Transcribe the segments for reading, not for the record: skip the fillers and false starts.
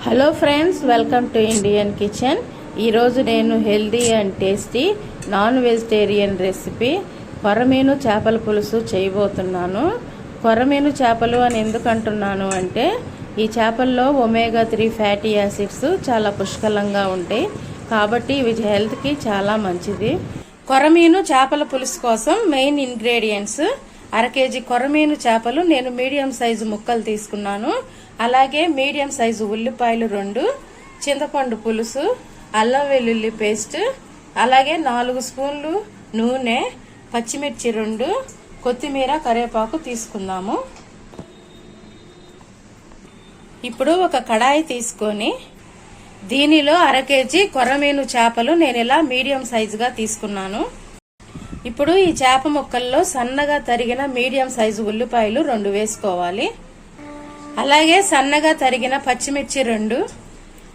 Hello friends, welcome to Indian kitchen. ఈరోజు నేను healthy and tasty non vegetarian recipe కొరమీను చేపల పులుసు చేయబోతున్నాను. కొరమీను చేపలు అని ఎందుకు అంటున్నాను అంటే, ఈ చేపల్లో ఒమేగా 3 ఫ్యాటీ యాసిడ్స్ చాలా పుష్కలంగా ఉంటాయి కాబట్టి ఇవి హెల్త్కి చాలా మంచిది. కొరమీను చేపల పులుసు కోసం మెయిన్ ఇంగ్రీడియంట్స్: అర కేజీ కొరమీను చేపలు నేను మీడియం సైజు ముక్కలు తీసుకున్నాను. అలాగే మీడియం సైజు ఉల్లిపాయలు 2, చింతపండు పులుసు, అల్లం వెల్లుల్లి పేస్ట్, అలాగే 4 స్పూన్లు నూనె, పచ్చిమిర్చి 2, కొత్తిమీర, కరివేపాకు తీసుకుందాము. ఇప్పుడు ఒక కడాయి తీసుకొని దీనిలో అర కేజీ కొరమీను చేపలు నేను ఇలా మీడియం సైజుగా తీసుకున్నాను. ఇప్పుడు ఈ చేప ముక్కల్లో సన్నగా తరిగిన మీడియం సైజు ఉల్లిపాయలు 2 వేసుకోవాలి. అలాగే సన్నగా తరిగిన పచ్చిమిర్చి 2,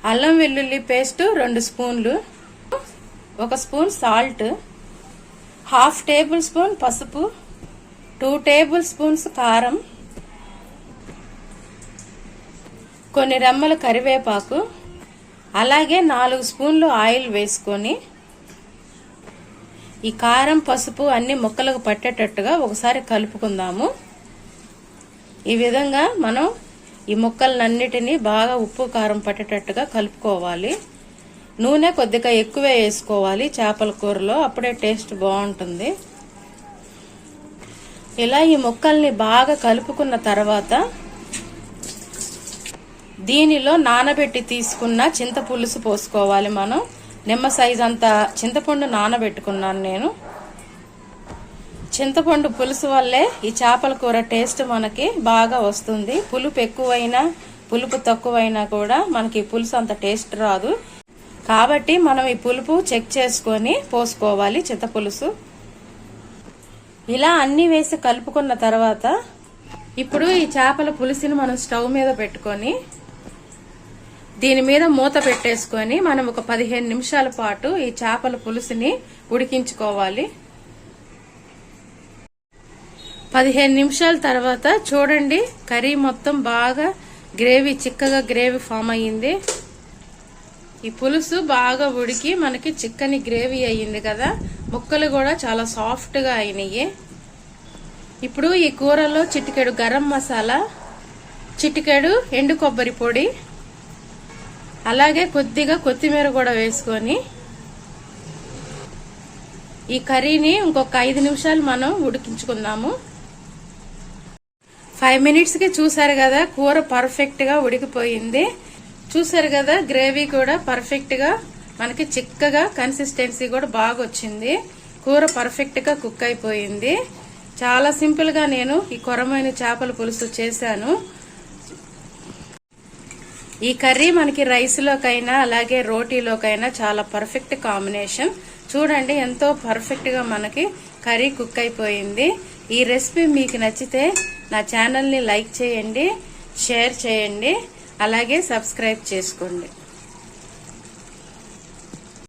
అల్లం వెల్లుల్లి పేస్ట్ 2 స్పూన్లు, 1 స్పూన్ సాల్ట్, 1/2 టేబుల్ స్పూన్ పసుపు, 2 టేబుల్ స్పూన్స్ కారం, కొన్ని రెమ్మల కరివేపాకు, అలాగే 4 స్పూన్లు ఆయిల్ వేసుకొని ఈ కారం పసుపు అన్ని ముక్కలకు పట్టేటట్టుగా ఒకసారి కలుపుకుందాము. ఈ విధంగా మనం ఈ ముక్కలన్నిటినీ బాగా ఉప్పు కారం పట్టేటట్టుగా కలుపుకోవాలి. నూనె కొద్దిగా ఎక్కువే వేసుకోవాలి చేపల కూరలో, అప్పుడే టేస్ట్ బాగుంటుంది. ఇలా ఈ ముక్కల్ని బాగా కలుపుకున్న తర్వాత దీనిలో నానబెట్టి తీసుకున్న చింతపులుసు పోసుకోవాలి. మనం నిమ్మ సైజ్ అంత చింతపండు నానబెట్టుకున్నాను నేను. చింతపండు పులుసు వల్లే ఈ చేపల కూర టేస్ట్ మనకి బాగా వస్తుంది. పులుపు ఎక్కువైనా పులుపు తక్కువైనా కూడా మనకి పులుసు అంత టేస్ట్ రాదు. కాబట్టి మనం ఈ పులుపు చెక్ చేసుకొని పోసుకోవాలి చింతపులుసు. ఇలా అన్ని వేసి కలుపుకున్న తర్వాత ఇప్పుడు ఈ చేపల పులుసుని మనం స్టవ్ మీద పెట్టుకొని దీని మీద మూత పెట్టేసుకొని మనం ఒక 15 నిమిషాల పాటు ఈ చేపల పులుసుని ఉడికించుకోవాలి. 15 నిమిషాల తర్వాత చూడండి, కర్రీ మొత్తం బాగా చిక్కగా గ్రేవీ ఫామ్ అయ్యింది. ఈ పులుసు బాగా ఉడికి మనకి చిక్కని గ్రేవీ అయ్యింది కదా, ముక్కలు కూడా చాలా సాఫ్ట్గా అయినాయి. ఇప్పుడు ఈ కూరలో చిటికెడు గరం మసాలా, చిటికెడు ఎండు కొబ్బరి పొడి, అలాగే కొద్దిగా కొత్తిమీర కూడా వేసుకొని ఈ కర్రీని ఇంకొక 5 నిమిషాలు మనం ఉడికించుకుందాము. 5 మినిట్స్కి చూసారు కదా, కూర పర్ఫెక్ట్ గా ఉడికిపోయింది. చూసారు కదా, గ్రేవీ కూడా పర్ఫెక్ట్ గా మనకి చిక్కగా కన్సిస్టెన్సీ కూడా బాగా వచ్చింది. కూర పర్ఫెక్ట్ గా కుక్ అయిపోయింది. చాలా సింపుల్ గా నేను ఈ కొరమీను చేపల పులుసు చేశాను. ఈ కర్రీ మనకి రైస్ లోకైనా అలాగే రోటీలోకైనా చాలా పర్ఫెక్ట్ కాంబినేషన్. చూడండి, ఎంతో పర్ఫెక్ట్ గా మనకి కర్రీ కుక్ అయిపోయింది. ఈ రెసిపీ మీకు నచ్చితే నా ఛానల్ని లైక్ చేయండి, షేర్ చేయండి, అలాగే సబ్స్క్రైబ్ చేసుకోండి.